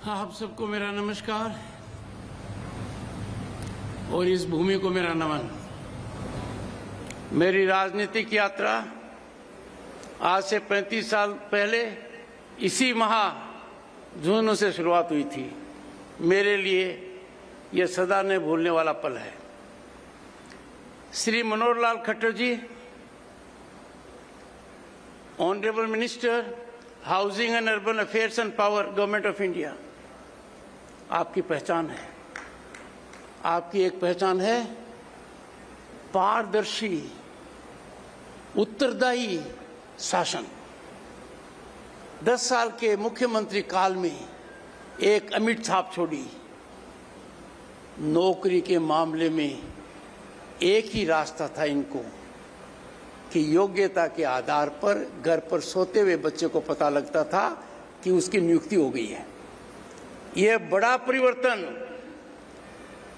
आप सबको मेरा नमस्कार और इस भूमि को मेरा नमन। मेरी राजनीतिक यात्रा आज से 35 साल पहले इसी माह जून से शुरुआत हुई थी। मेरे लिए यह सदा नहीं भूलने वाला पल है। Shri Manohar Lal Khattar ji, honourable minister, housing and urban affairs and power, government of India, आपकी पहचान है। आपकी एक पहचान है पारदर्शी, उत्तरदायी शासन। 10 साल के मुख्यमंत्री काल में एक अमिट छाप छोड़ी। नौकरी के मामले में एक ही रास्ता था इनको कि योग्यता के आधार पर घर पर सोते हुए बच्चे को पता लगता था कि उसकी नियुक्ति हो गई है। यह बड़ा परिवर्तन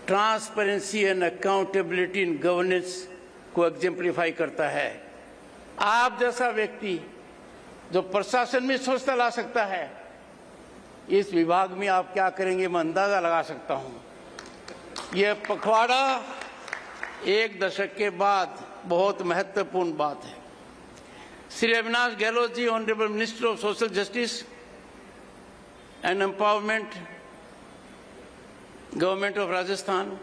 transparency and accountability in governance को एग्जेम्पलीफाई करता है। आप जैसा व्यक्ति जो प्रशासन में स्वच्छता ला सकता है, इस विभाग में आप क्या करेंगे मैं अंदाजा लगा सकता हूं। यह पखवाड़ा एक दशक के बाद बहुत महत्वपूर्ण बात है। Shri Avinash Gehlot ji, honourable minister of social justice and empowerment, government of Rajasthan,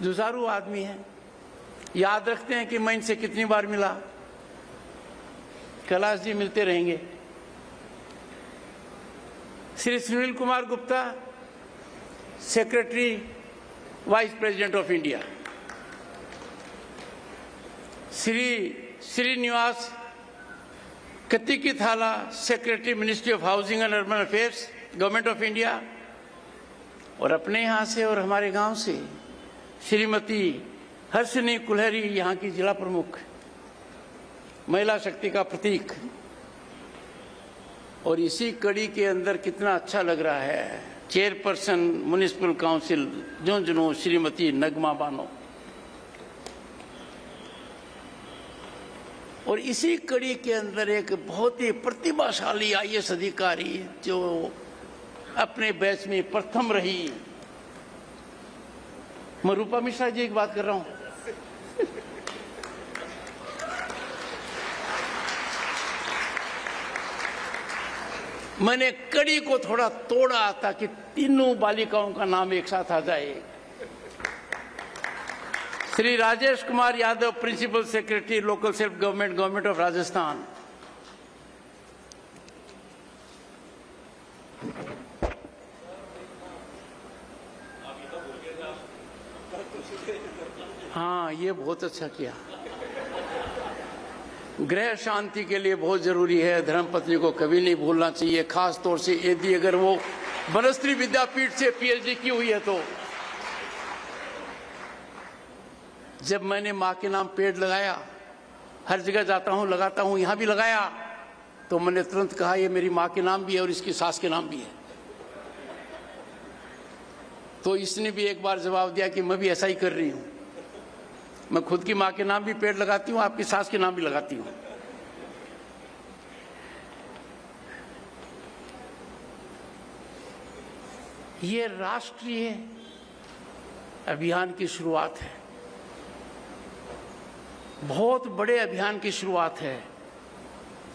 जुझारू आदमी है। याद रखते हैं कि मैं इनसे कितनी बार मिला। कैलाश जी मिलते रहेंगे। Shri Sunil Kumar Gupta, secretary vice president of India, Shri Srinivas Katikithala, secretary ministry of housing and urban affairs, government of India, और अपने यहाँ से और हमारे गांव से श्रीमती हर्षिनी कुल्हरी, यहाँ की जिला प्रमुख, महिला शक्ति का प्रतीक। और इसी कड़ी के अंदर कितना अच्छा लग रहा है, chairperson municipal council Jhunjhunu Shrimati Nagma Bano. और इसी कड़ी के अंदर एक बहुत ही प्रतिभाशाली IAS अधिकारी जो अपने बैच में प्रथम रही, मैं रूपा मिश्रा जी की बात कर रहा हूं। मैंने कड़ी को थोड़ा तोड़ा ताकि तीनों बालिकाओं का नाम एक साथ आ जाए। Shri Rajesh Kumar Yadav, principal secretary local self government, government of Rajasthan. हाँ, ये बहुत अच्छा किया। गृह शांति के लिए बहुत जरूरी है, धर्मपत्नी को कभी नहीं भूलना चाहिए, खास तौर से यदि अगर वो बनस्त्री विद्यापीठ से PhD की हुई है तो। जब मैंने माँ के नाम पेड़ लगाया, हर जगह जाता हूँ लगाता हूँ, यहाँ भी लगाया, तो मैंने तुरंत कहा ये मेरी माँ के नाम भी है और इसकी सास के नाम भी है। तो इसने भी एक बार जवाब दिया कि मैं भी ऐसा ही कर रही हूँ। मैं खुद की माँ के नाम भी पेड़ लगाती हूँ, आपकी सास के नाम भी लगाती हूँ। ये राष्ट्रीय अभियान की शुरुआत है, बहुत बड़े अभियान की शुरुआत है।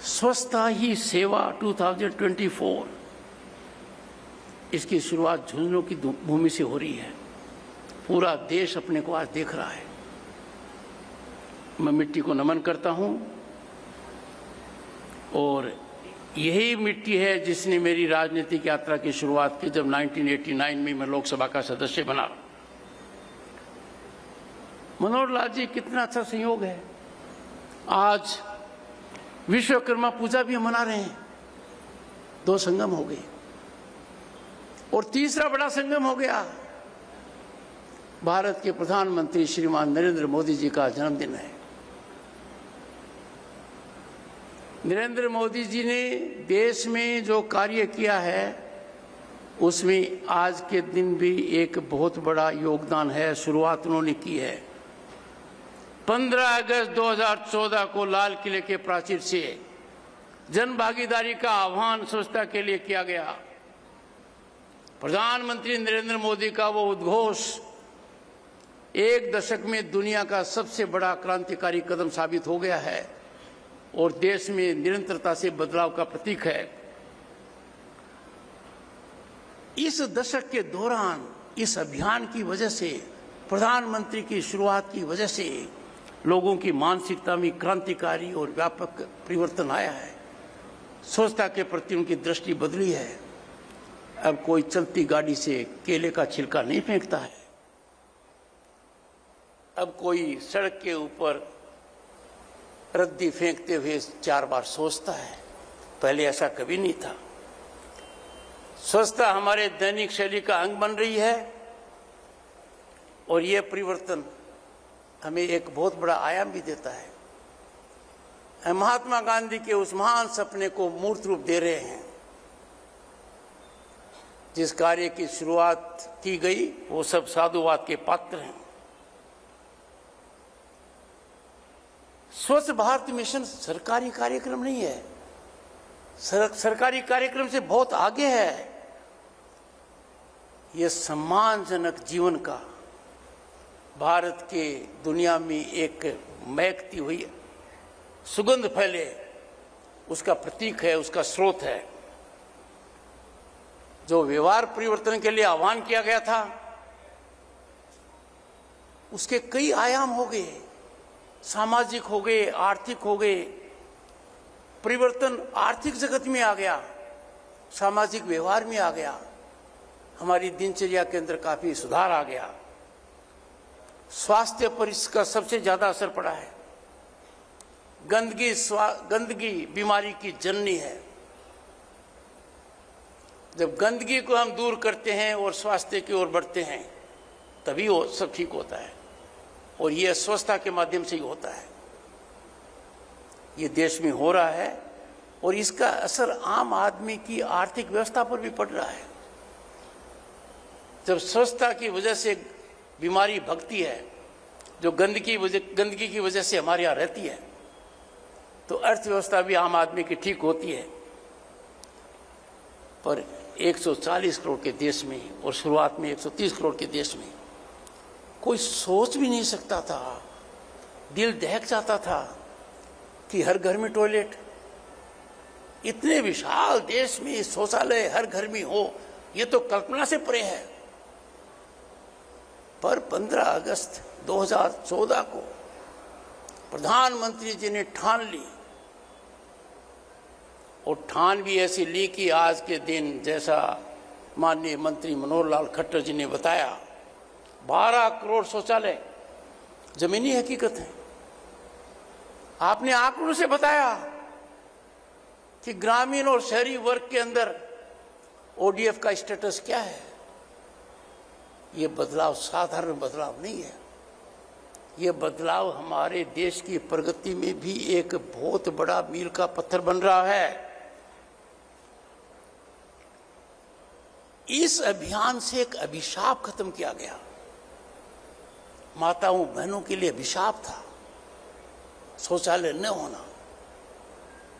स्वच्छता ही सेवा 2024, इसकी शुरुआत झुंझुनू की भूमि से हो रही है। पूरा देश अपने को आज देख रहा है। मैं मिट्टी को नमन करता हूं और यही मिट्टी है जिसने मेरी राजनीतिक यात्रा की शुरुआत की जब 1989 में मैं लोकसभा का सदस्य बना। मनोहर लाल जी, कितना अच्छा संयोग है, आज विश्वकर्मा पूजा भी हम मना रहे हैं। 2 संगम हो गए और तीसरा बड़ा संगम हो गया। भारत के प्रधानमंत्री श्रीमान नरेंद्र मोदी जी का जन्मदिन है। नरेंद्र मोदी जी ने देश में जो कार्य किया है उसमें आज के दिन भी एक बहुत बड़ा योगदान है, शुरुआत उन्होंने की है। 15 अगस्त 2014 को लाल किले के प्राचीर से जन भागीदारी का आह्वान स्वच्छता के लिए किया गया। प्रधानमंत्री नरेंद्र मोदी का वो उद्घोष एक दशक में दुनिया का सबसे बड़ा क्रांतिकारी कदम साबित हो गया है और देश में निरंतरता से बदलाव का प्रतीक है। इस दशक के दौरान इस अभियान की वजह से, प्रधानमंत्री की शुरुआत की वजह से लोगों की मानसिकता में क्रांतिकारी और व्यापक परिवर्तन आया है। स्वच्छता के प्रति उनकी दृष्टि बदली है। अब कोई चलती गाड़ी से केले का छिलका नहीं फेंकता है। अब कोई सड़क के ऊपर रद्दी फेंकते हुए 4 बार सोचता है। पहले ऐसा कभी नहीं था। स्वच्छता हमारे दैनिक शैली का अंग बन रही है और यह परिवर्तन हमें एक बहुत बड़ा आयाम भी देता है। हम महात्मा गांधी के उस महान सपने को मूर्त रूप दे रहे हैं। जिस कार्य की शुरुआत की गई वो सब साधुवाद के पात्र हैं। स्वच्छ भारत मिशन सरकारी कार्यक्रम नहीं है, सरकारी कार्यक्रम से बहुत आगे है। यह सम्मानजनक जीवन का, भारत के दुनिया में एक महकती हुई सुगंध फैले, उसका प्रतीक है, उसका स्रोत है। जो व्यवहार परिवर्तन के लिए आह्वान किया गया था उसके कई आयाम हो गए, सामाजिक हो गए, आर्थिक हो गए। परिवर्तन आर्थिक जगत में आ गया, सामाजिक व्यवहार में आ गया, हमारी दिनचर्या के अंदर काफी सुधार आ गया। स्वास्थ्य पर इसका सबसे ज्यादा असर पड़ा है। गंदगी बीमारी की जननी है। जब गंदगी को हम दूर करते हैं और स्वास्थ्य की ओर बढ़ते हैं तभी वो सब ठीक होता है और ये स्वच्छता के माध्यम से ही होता है। ये देश में हो रहा है और इसका असर आम आदमी की आर्थिक व्यवस्था पर भी पड़ रहा है। जब स्वच्छता की वजह से बीमारी भगती है, जो गंदगी की वजह से हमारे यहाँ रहती है, तो अर्थव्यवस्था भी आम आदमी की ठीक होती है। पर 140 करोड़ के देश में और शुरुआत में 130 करोड़ के देश में कोई सोच भी नहीं सकता था, दिल दहक जाता था कि हर घर में टॉयलेट, इतने विशाल देश में शौचालय हर घर में हो, ये तो कल्पना से परे है। पर 15 अगस्त 2014 को प्रधानमंत्री जी ने ठान ली, और ठान भी ऐसी ली कि आज के दिन, जैसा माननीय मंत्री मनोहर लाल खट्टर जी ने बताया, 12 करोड़ शौचालय जमीनी हकीकत है। आपने आंकड़ों से बताया कि ग्रामीण और शहरी वर्ग के अंदर ओडीएफ का स्टेटस क्या है। ये बदलाव साधारण बदलाव नहीं है, ये बदलाव हमारे देश की प्रगति में भी एक बहुत बड़ा मील का पत्थर बन रहा है। इस अभियान से एक अभिशाप खत्म किया गया। माताओं बहनों के लिए अभिशाप था शौचालय न होना।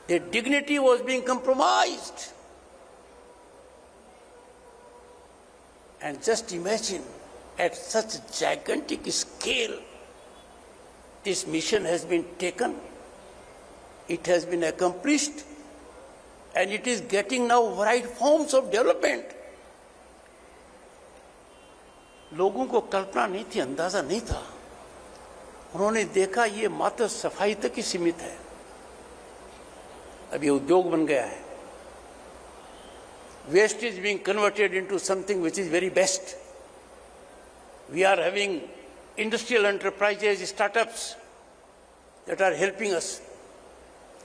Their dignity was being compromised. And just imagine, at such gigantic scale, this mission has been taken, it has been accomplished, and it is getting now varied forms of development. लोगों को कल्पना नहीं थी, अंदाजा नहीं था। उन्होंने देखा ये मात्र सफाई तक ही सीमित है, अब ये उद्योग बन गया है। Waste is being converted into something which is very best. We are having industrial enterprises, startups that are helping us.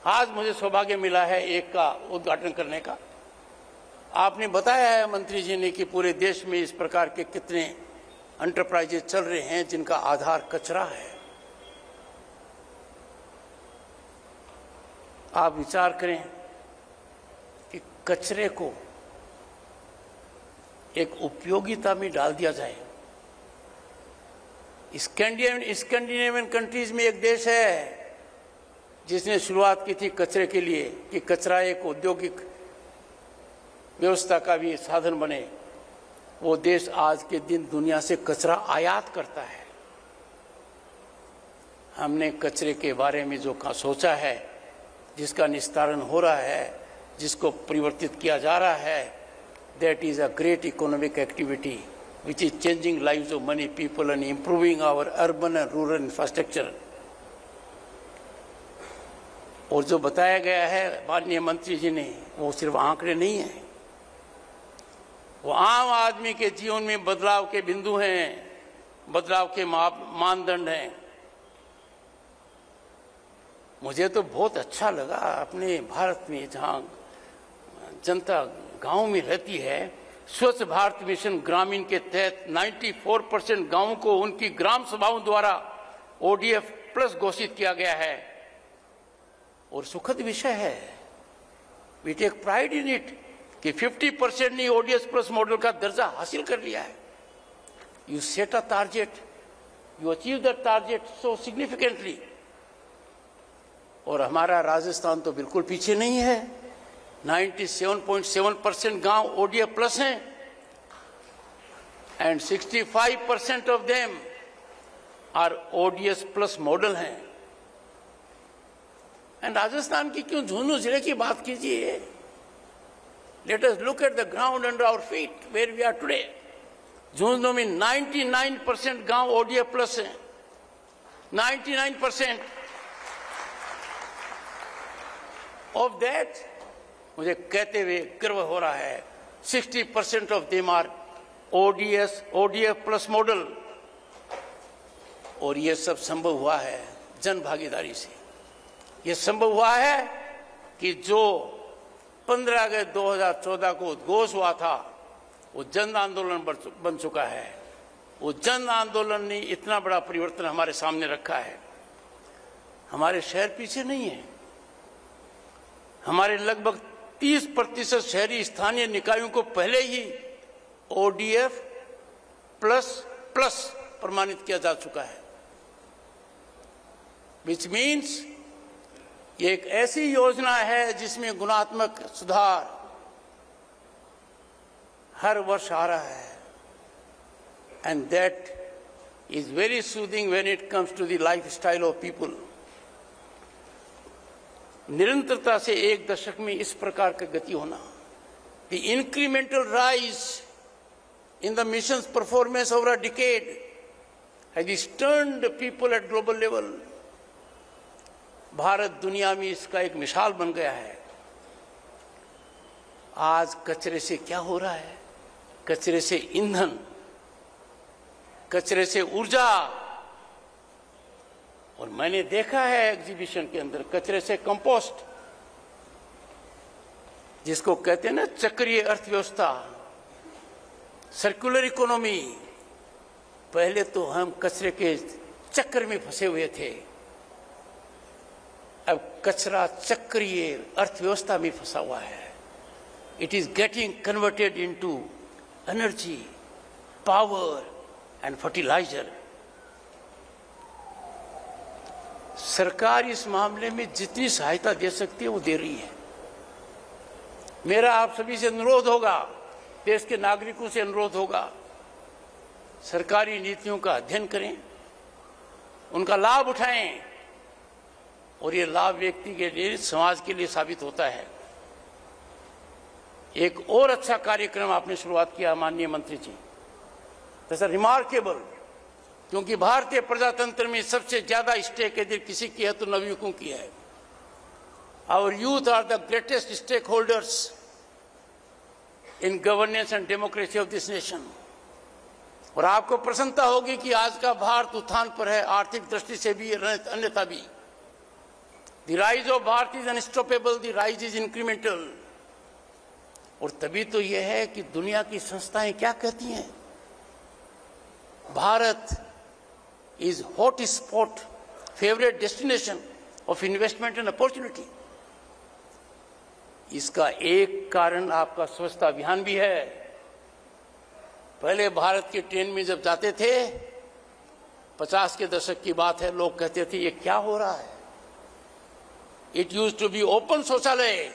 आज मुझे सौभाग्य मिला है एक का उद्घाटन करने का। आपने बताया है मंत्री जी ने कि पूरे देश में इस प्रकार के कितने एंटरप्राइजेज चल रहे हैं जिनका आधार कचरा है। आप विचार करें कि कचरे को एक उपयोगिता में डाल दिया जाए स्कैंडिनेवियन कंट्रीज में एक देश है जिसने शुरुआत की थी कचरे के लिए कि कचरा एक औद्योगिक व्यवस्था का भी साधन बने। वो देश आज के दिन दुनिया से कचरा आयात करता है। हमने कचरे के बारे में जो सोचा है, जिसका निस्तारण हो रहा है, जिसको परिवर्तित किया जा रहा है, that is a great economic activity which is changing lives of many people and improving our urban and rural infrastructure। और जो बताया गया है माननीय मंत्री जी ने, वो सिर्फ आंकड़े नहीं है, वो आम आदमी के जीवन में बदलाव के बिंदु हैं, बदलाव के मानदंड हैं। मुझे तो बहुत अच्छा लगा अपने भारत में जहाँ जनता गांव में रहती है, स्वच्छ भारत मिशन ग्रामीण के तहत 94% गांवों को उनकी ग्राम सभाओं द्वारा ODF प्लस घोषित किया गया है। और सुखद विषय है, we take pride in it कि 50% ने ODS प्लस मॉडल का दर्जा हासिल कर लिया है। You set a target, you achieve the target so significantly. और हमारा राजस्थान तो बिल्कुल पीछे नहीं है, 97.7% गांव ODF प्लस हैं and 65% of them are ODS plus model हैं। एंड राजस्थान की क्यों झुंझुनू जिले की बात कीजिए, let us look at the ground under our feet where we are today. Jhunjhunu में 99% गांव ODF प्लस हैं, 99% ऑफ दैट मुझे कहते हुए गर्व हो रहा है 60% of them are ODF plus model. और ये सब संभव हुआ है जन भागीदारी से। ये संभव हुआ है कि जो 15 अगस्त 2014 को उद्घोष हुआ था, वो जन आंदोलन बन चुका है। वो जन आंदोलन ने इतना बड़ा परिवर्तन हमारे सामने रखा है। हमारे शहर पीछे नहीं है। हमारे लगभग 30% शहरी स्थानीय निकायों को पहले ही ODF प्लस प्रमाणित किया जा चुका है, विच मीन्स ये एक ऐसी योजना है जिसमें गुणात्मक सुधार हर वर्ष आ रहा है। And that is very soothing when it comes to the life style of people. निरंतरता से एक दशक में इस प्रकार की गति होना, the incremental rise in the missions performance over a decade has stunned people at global level. Bharat दुनिया में इसका एक मिसाल बन गया है। आज कचरे से क्या हो रहा है? कचरे से ईंधन, कचरे से ऊर्जा, और मैंने देखा है एग्जीबिशन के अंदर कचरे से कंपोस्ट, जिसको कहते हैं ना चक्रीय अर्थव्यवस्था, सर्कुलर इकोनॉमी। पहले तो हम कचरे के चक्र में फंसे हुए थे, अब कचरा चक्रीय अर्थव्यवस्था में फंसा हुआ है। It is getting converted into energy, power and fertiliser. सरकार इस मामले में जितनी सहायता दे सकती है वो दे रही है। मेरा आप सभी से अनुरोध होगा, देश के नागरिकों से अनुरोध होगा, सरकारी नीतियों का अध्ययन करें, उनका लाभ उठाएं, और ये लाभ व्यक्ति के लिए, समाज के लिए साबित होता है। एक और अच्छा कार्यक्रम आपने शुरुआत किया माननीय मंत्री जी, दैट्स रिमार्केबल, क्योंकि भारतीय प्रजातंत्र में सबसे ज्यादा स्टेक यदि किसी की है तो नवयुवकों की है। Our youth are the greatest stake holders in governance and democracy of this nation. और आपको प्रसन्नता होगी कि आज का भारत उत्थान पर है, आर्थिक दृष्टि से भी अन्यथा भी। The rise of Bharat is unstoppable, the rise is incremental. और तभी तो यह है कि दुनिया की संस्थाएं क्या कहती हैं, Bharat is hot spot, favorite destination of investment and opportunity। इसका एक कारण आपका स्वच्छता अभियान भी है। पहले भारत के ट्रेन में जब जाते थे 50 के दशक की बात है, लोग कहते थे ये क्या हो रहा है। It used to be open shauchalay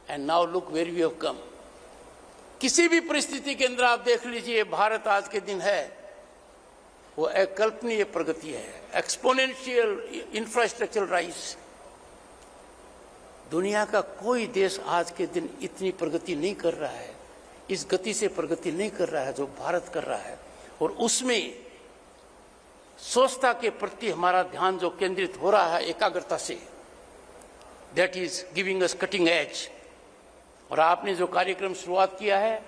and now look where we have come. किसी भी परिस्थिति के अंदर आप देख लीजिए, भारत आज के दिन है वो अकल्पनीय प्रगति है, एक्सपोनेंशियल इंफ्रास्ट्रक्चरल राइज। दुनिया का कोई देश आज के दिन इतनी प्रगति नहीं कर रहा है, इस गति से प्रगति नहीं कर रहा है जो भारत कर रहा है। और उसमें स्वच्छता के प्रति हमारा ध्यान जो केंद्रित हो रहा है एकाग्रता से, that is giving us cutting edge. और आपने जो कार्यक्रम शुरुआत किया है,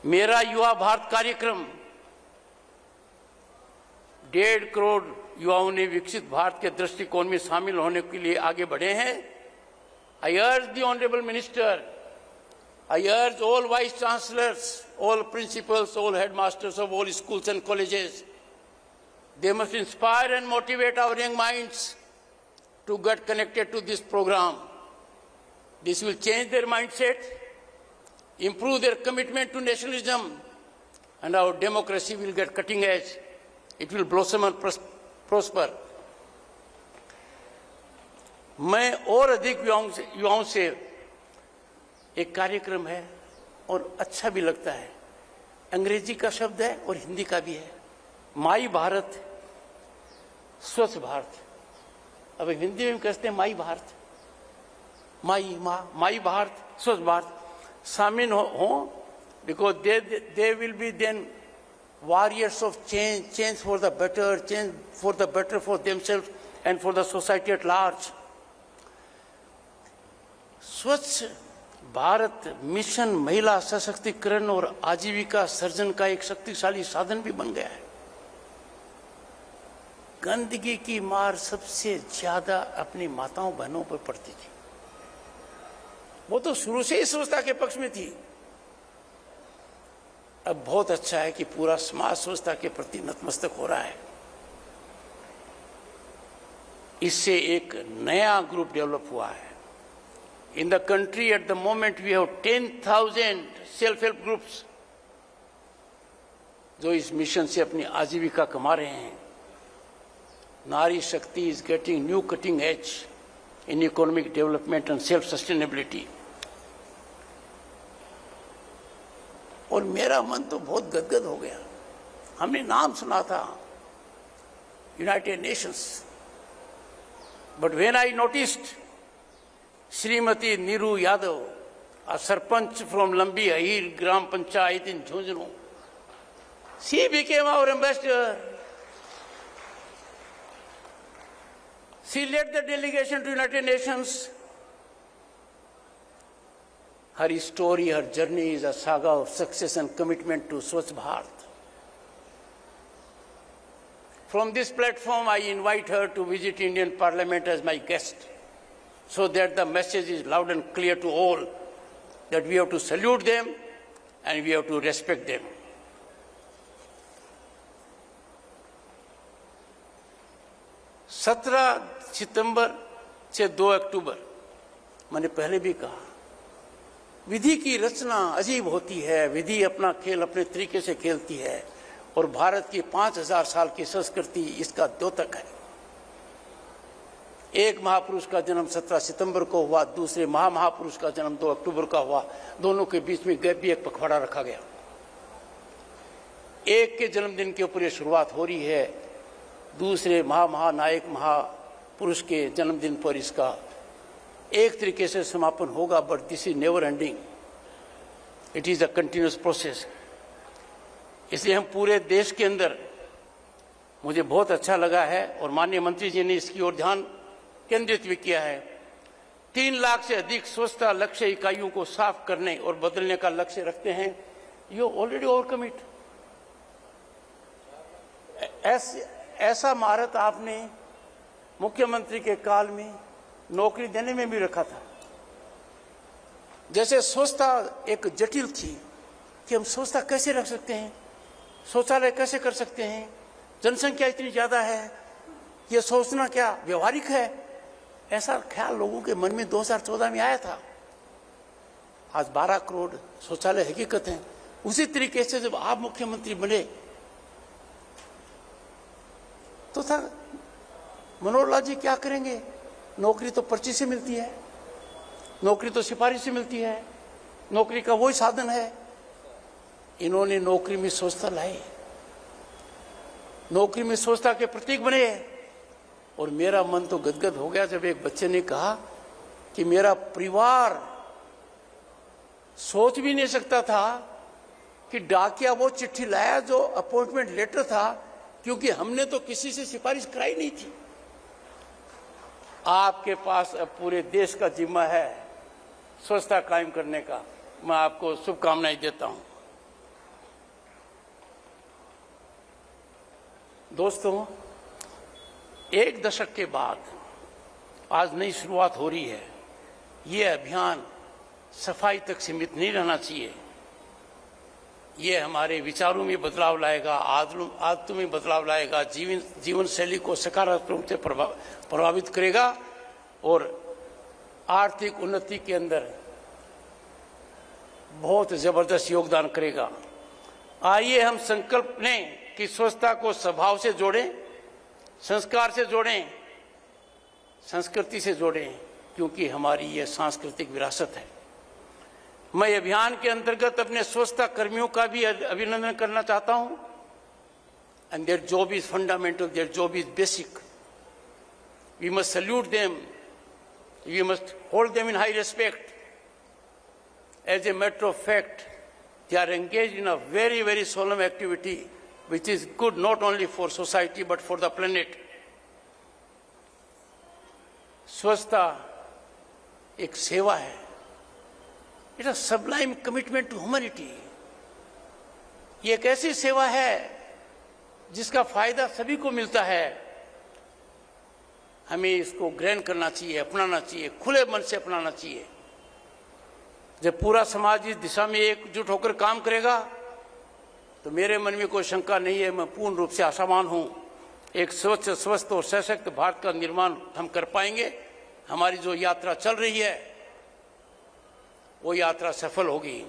मेरा युवा भारत कार्यक्रम, 1.5 करोड़ युवाओं ने विकसित भारत के दृष्टिकोण में शामिल होने के लिए आगे बढ़े हैं। I urge the Honorable Minister, I urge all Vice Chancellors, all principals, all headmasters of all schools and colleges, they must inspire and motivate our young minds to get connected to this program. This will change their mindset, improve their commitment to nationalism, and our democracy will get cutting edge. It will blossom and prosper. मैं और अधिक युवाओं से एक कार्यक्रम है और अच्छा भी लगता है, अंग्रेजी का शब्द है और हिंदी का भी है, माई भारत स्वच्छ भारत। अब हिंदी में कहते हैं माई भारत, माई भारत स्वच्छ भारत शामिल हो, because they will be then warriors of change for the better, change for the better for themselves and for the society at large. स्वच्छ भारत मिशन महिला सशक्तिकरण और आजीविका सर्जन का एक शक्तिशाली साधन भी बन गया है। गंदगी की मार सबसे ज्यादा अपनी माताओं बहनों पर पड़ती थी, वो तो शुरू से ही स्वच्छता के पक्ष में थी। अब बहुत अच्छा है कि पूरा समाज स्वच्छता के प्रति नतमस्तक हो रहा है। इससे एक नया ग्रुप डेवलप हुआ है। In the country at the moment we have 10,000 self-help groups जो इस मिशन से अपनी आजीविका कमा रहे हैं। नारी शक्ति is getting new cutting edge in economic development and self-sustainability. और मेरा मन तो बहुत गदगद हो गया। हमने नाम सुना था United Nations, but when I noticed Shrimati Neeru Yadav, a sarpanch from लंबी अहीर ग्राम panchayat in Jhunjhunu, she became our ambassador. She led the delegation to United Nations. Her story, her journey is a saga of success and commitment to Swachh Bharat. From this platform, I invite her to visit Indian Parliament as my guest, so that the message is loud and clear to all that we have to salute them and we have to respect them. सत्रह सितंबर से 2 अक्टूबर, मैंने पहले भी कहा, विधि की रचना अजीब होती है। विधि अपना खेल अपने तरीके से खेलती है और भारत की 5000 साल की संस्कृति इसका द्योतक है। एक महापुरुष का जन्म 17 सितंबर को हुआ, दूसरे महापुरुष का जन्म 2 अक्टूबर का हुआ। दोनों के बीच में गैप भी एक पखवाड़ा रखा गया। एक के जन्मदिन के ऊपर ये शुरुआत हो रही है, दूसरे महानायक महापुरुष के जन्मदिन पर इसका एक तरीके से समापन होगा। But this is never ending, it is a continuous process. इसलिए हम पूरे देश के अंदर, मुझे बहुत अच्छा लगा है और माननीय मंत्री जी ने इसकी ओर ध्यान केंद्रित भी किया है। 3 लाख से अधिक स्वच्छता लक्ष्य इकाइयों को साफ करने और बदलने का लक्ष्य रखते हैं। You already overcome it. ऐसा महारत आपने मुख्यमंत्री के काल में नौकरी देने में भी रखा था। जैसे स्वच्छता एक जटिल थी कि हम स्वच्छता कैसे रख सकते हैं, शौचालय कैसे कर सकते हैं, जनसंख्या इतनी ज्यादा है, ये सोचना क्या व्यवहारिक है, ऐसा ख्याल लोगों के मन में 2014 में आया था। आज 12 करोड़ शौचालय हकीकत हैं। उसी तरीके से जब आप मुख्यमंत्री बने तो था मनोहर लाल जी क्या करेंगे, नौकरी तो पर्ची से मिलती है, नौकरी तो सिफारिश से मिलती है, नौकरी का वही साधन है। इन्होंने नौकरी में स्वच्छता लाई, नौकरी में स्वच्छता के प्रतीक बने। और मेरा मन तो गदगद हो गया जब एक बच्चे ने कहा कि मेरा परिवार सोच भी नहीं सकता था कि डाकिया वो चिट्ठी लाया जो अपॉइंटमेंट लेटर था, क्योंकि हमने तो किसी से सिफारिश कराई नहीं थी। आपके पास अब पूरे देश का जिम्मा है स्वच्छता कायम करने का। मैं आपको शुभकामनाएं देता हूं। दोस्तों, एक दशक के बाद आज नई शुरुआत हो रही है। ये अभियान सफाई तक सीमित नहीं रहना चाहिए। ये हमारे विचारों में बदलाव लाएगा, आदतों में बदलाव लाएगा, जीवन शैली को सकारात्मक रूप से प्रभावित करेगा और आर्थिक उन्नति के अंदर बहुत जबरदस्त योगदान करेगा। आइए हम संकल्प लें कि स्वच्छता को स्वभाव से जोड़ें, संस्कार से जोड़ें, संस्कृति से जोड़ें, क्योंकि हमारी ये सांस्कृतिक विरासत है। मैं अभियान के अंतर्गत अपने स्वच्छता कर्मियों का भी अभिनंदन करना चाहता हूं। And their job is fundamental, their job is basic. We must salute them, we must hold them in high respect. As a matter of fact, they are engaged in a very, very solemn activity which is good not only for society but for the planet. स्वच्छता एक सेवा है। It's a sublime commitment to humanity. ये एक ऐसी सेवा है जिसका फायदा सभी को मिलता है। हमें इसको ग्रहण करना चाहिए, अपनाना चाहिए, खुले मन से अपनाना चाहिए। जब पूरा समाज इस दिशा में एकजुट होकर काम करेगा तो मेरे मन में कोई शंका नहीं है, मैं पूर्ण रूप से आशावान हूं। एक स्वच्छ, स्वस्थ और सशक्त भारत का निर्माण हम कर पाएंगे। हमारी जो यात्रा चल रही है वो यात्रा सफल होगी।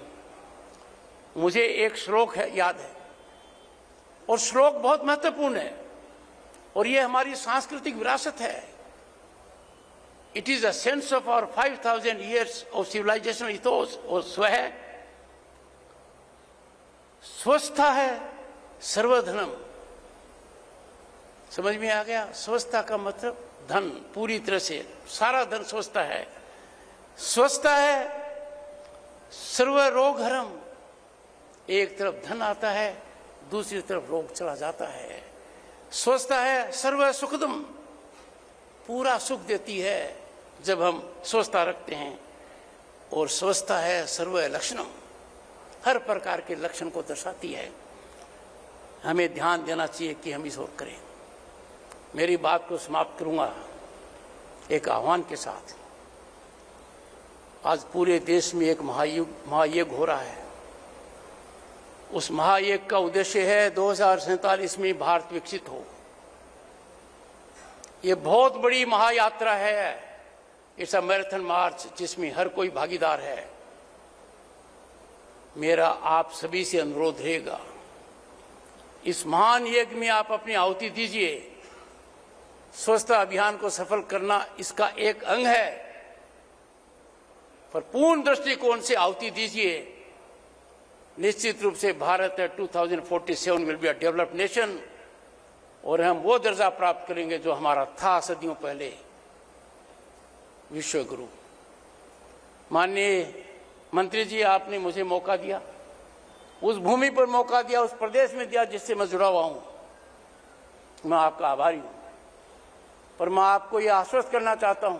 मुझे एक श्लोक याद है और श्लोक बहुत महत्वपूर्ण है और ये हमारी सांस्कृतिक विरासत है। It is a sense of our 5,000 years of civilizational ethos। और स्व है, स्वस्थता है सर्वधनम। समझ में आ गया? स्वस्थता का मतलब धन, पूरी तरह से सारा धन स्वस्थता है। स्वस्थता है सर्व रोग हरम। एक तरफ धन आता है, दूसरी तरफ रोग चला जाता है। स्वस्थता है सर्व सुखदम, पूरा सुख देती है जब हम स्वस्थता रखते हैं। और स्वस्थता है सर्व लक्षणम, हर प्रकार के लक्षण को दर्शाती है। हमें ध्यान देना चाहिए कि हम इस ओर करें। मेरी बात को समाप्त करूंगा एक आह्वान के साथ। आज पूरे देश में एक महायज्ञ हो रहा है। उस महायज्ञ का उद्देश्य है 2047 में भारत विकसित हो। ये बहुत बड़ी महायात्रा है। इट्स अ मैराथन मार्च जिसमें हर कोई भागीदार है। मेरा आप सभी से अनुरोध रहेगा, इस महान यज्ञ में आप अपनी आहुति दीजिए। स्वच्छता अभियान को सफल करना इसका एक अंग है, पर पूर्ण दृष्टिकोण से आहुति दीजिए। निश्चित रूप से Bharat 2047 will be a developed nation और हम वो दर्जा प्राप्त करेंगे जो हमारा था सदियों पहले, विश्व गुरु। माननीय मंत्री जी, आपने मुझे मौका दिया, उस भूमि पर मौका दिया, उस प्रदेश में दिया जिससे मैं जुड़ा हुआ हूं। मैं आपका आभारी हूं। पर मैं आपको यह आश्वस्त करना चाहता हूं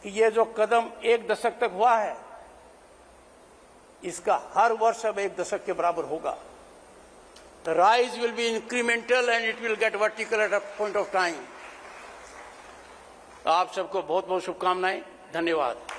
कि यह जो कदम एक दशक तक हुआ है, इसका हर वर्ष अब एक दशक के बराबर होगा। The rise will be incremental and it will get vertical at a point of time। आप सबको बहुत बहुत शुभकामनाएं। धन्यवाद।